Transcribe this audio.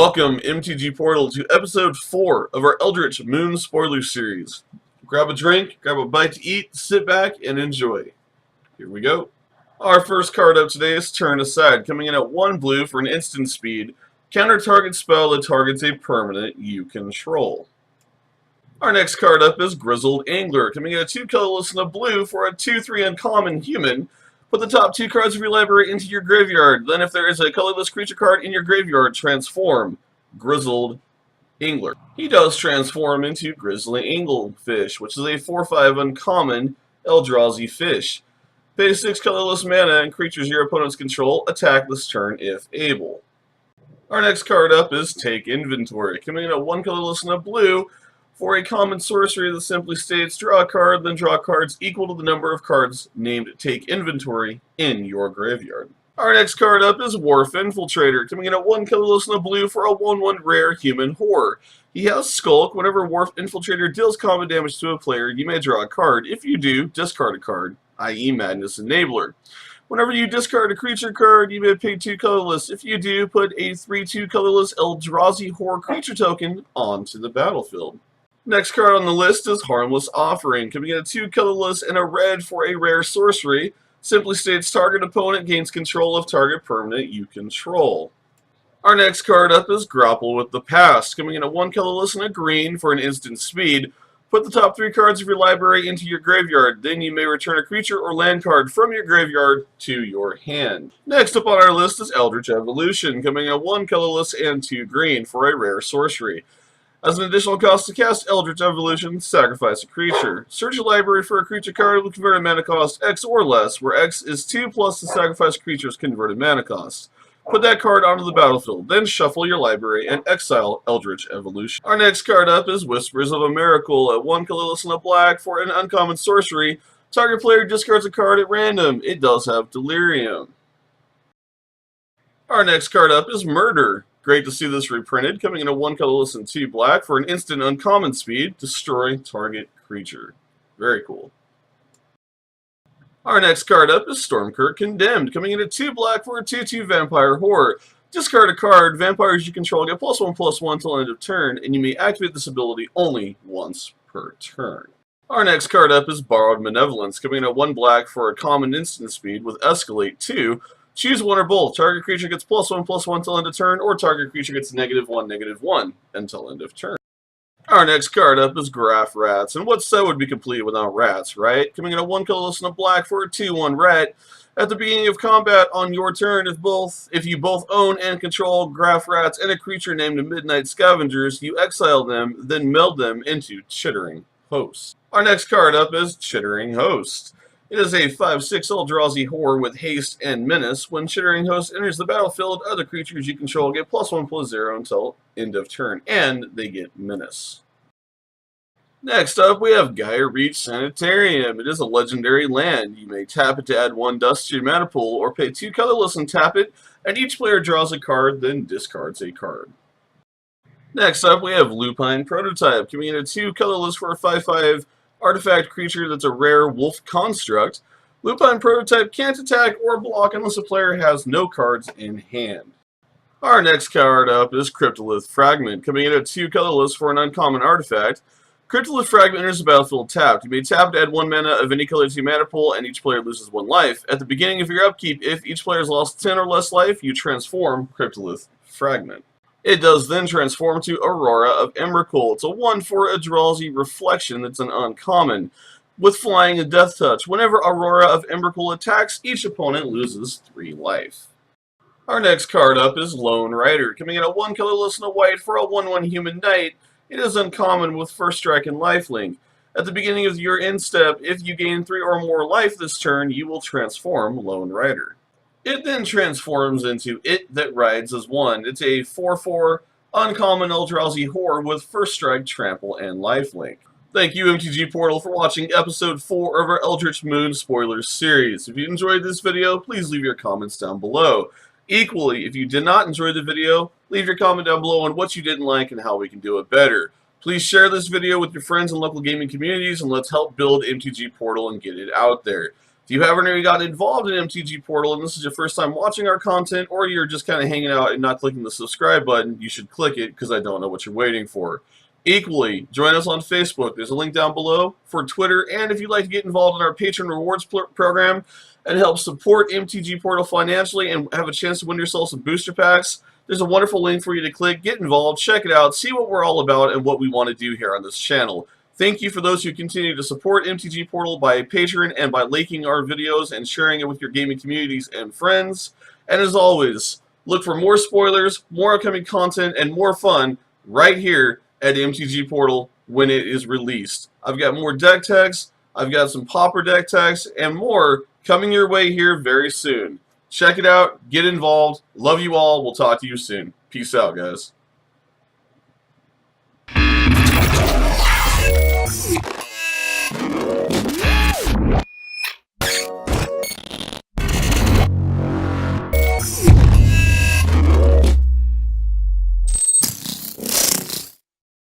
Welcome, mtg-portal, to episode 4 of our Eldritch Moon Spoilers series. Grab a drink, grab a bite to eat, sit back, and enjoy. Here we go. Our first card up today is Turn Aside, coming in at 1 blue for an instant speed. Counter target spell that targets a permanent you control. Our next card up is GRIZZLED Angler, coming in at 2 colorless and a blue for a 2/3 uncommon human. Put the top 2 cards of your library into your graveyard. Then if there is a colorless creature card in your graveyard, transform GRIZZLED Angler. He does transform into GRIZLY ANGLEFISH, which is a 4/5 uncommon Eldrazi fish. Pay 6 colorless mana and creatures your opponents control attack this turn if able. Our next card up is Take Inventory, coming in at 1 colorless and a blue for a common sorcery that simply states draw a card, then draw cards equal to the number of cards named Take Inventory in your graveyard. Our next card up is WHARF Infiltrator, coming in at 1 colorless and a blue for a 1/1 rare human horror. He has Skulk. Whenever WHARF Infiltrator deals combat damage to a player, you may draw a card. If you do, discard a card, i.e. Madness Enabler. Whenever you discard a creature card, you may pay 2 colorless. If you do, put a 3/2 colorless Eldrazi horror creature token onto the battlefield. Next card on the list is Harmless Offering, coming in at 2 colorless and a red for a rare sorcery. Simply states target opponent gains control of target permanent you control. Our next card up is Grapple with the Past, coming in at 1 colorless and a green for an instant speed. Put the top 3 cards of your library into your graveyard. Then you may return a creature or land card from your graveyard to your hand. Next up on our list is Eldritch Evolution, coming in at 1 colorless and 2 green for a rare sorcery. As an additional cost to cast Eldritch Evolution, sacrifice a creature. Search your library for a creature card with converted mana cost X or less, where X is 2 plus the sacrificed creature's converted mana cost. Put that card onto the battlefield, then shuffle your library and exile Eldritch Evolution. Our next card up is Whispers of EMRAKUL at 1 colorless and a black for an uncommon sorcery. Target player discards a card at random. It does have Delirium. Our next card up is Murder. Great to see this reprinted, coming in at 1 colorless and 2 black for an instant uncommon speed, destroy target creature. Very cool. Our next card up is STORMKIRK Condemned, coming in at 2 black for a 2/2 vampire horror. Discard a card, vampires you control get +1/+1 till end of turn, and you may activate this ability only once per turn. Our next card up is Borrowed Malevolence, coming in at 1 black for a common instant speed with Escalate 2. Choose one or both. Target creature gets +1/+1 till end of turn, or target creature gets -1/-1 until end of turn. Our next card up is Graph Rats, and what set would be complete without rats, right? Coming in at 1 colorless and a black for a 2/1 rat. At the beginning of combat on your turn, if you both own and control Graph Rats and a creature named Midnight Scavengers, you exile them, then meld them into Chittering Host. Our next card up is Chittering Host. It is a 5/6 Eldrazi horror with haste and menace. When Chittering Host enters the battlefield, other creatures you control get +1/+0 until end of turn, and they get menace. Next up, we have Gaia Reach Sanitarium. It is a legendary land. You may tap it to add 1 dust to your mana pool, or pay 2 colorless and tap it, and each player draws a card, then discards a card. Next up, we have Lupine Prototype, coming in at 2 colorless for a 5/5 artifact creature that's a rare wolf construct. Lupine Prototype can't attack or block unless a player has no cards in hand. Our next card up is CRYPTOLITH Fragment, coming in at 2 colorless for an uncommon artifact. CRYPTOLITH Fragment enters the battlefield tapped. You may tap to add 1 mana of any color to your mana pool, and each player loses 1 life. At the beginning of your upkeep, if each player has lost 10 or less life, you transform CRYPTOLITH Fragment. It does then transform to AURORA of EMRAKUL. It's a 1 for a Eldrazi Reflection that's an uncommon, with flying and death touch. Whenever AURORA of EMRAKUL attacks, each opponent loses 3 life. Our next card up is Lone Rider, coming in at 1 colorless and a white for a 1/1 human knight. It is uncommon with first strike and lifelink. At the beginning of your end step, if you gain 3 or more life this turn, you will transform Lone Rider. It then transforms into It That Rides as 1. It's a 4/4 uncommon Eldrazi horror with first strike, trample, and lifelink. Thank you, mtg-portal, for watching episode 4 of our Eldritch Moon Spoilers series. If you enjoyed this video, please leave your comments down below. Equally, if you did not enjoy the video, leave your comment down below on what you didn't like and how we can do it better. Please share this video with your friends and local gaming communities, and let's help build mtg-portal and get it out there. If you haven't already gotten involved in MTG Portal and this is your first time watching our content, or you're just kind of hanging out and not clicking the subscribe button, you should click it because I don't know what you're waiting for. Equally, join us on Facebook. There's a link down below for Twitter, and if you'd like to get involved in our Patron Rewards program and help support MTG Portal financially and have a chance to win yourself some booster packs, there's a wonderful link for you to click, get involved, check it out, see what we're all about and what we want to do here on this channel. Thank you for those who continue to support MTG Portal by Patreon and by liking our videos and sharing it with your gaming communities and friends. And as always, look for more spoilers, more upcoming content, and more fun right here at MTG Portal when it is released. I've got more deck techs, I've got some Pauper deck techs, and more coming your way here very soon. Check it out, get involved. Love you all. We'll talk to you soon. Peace out, guys.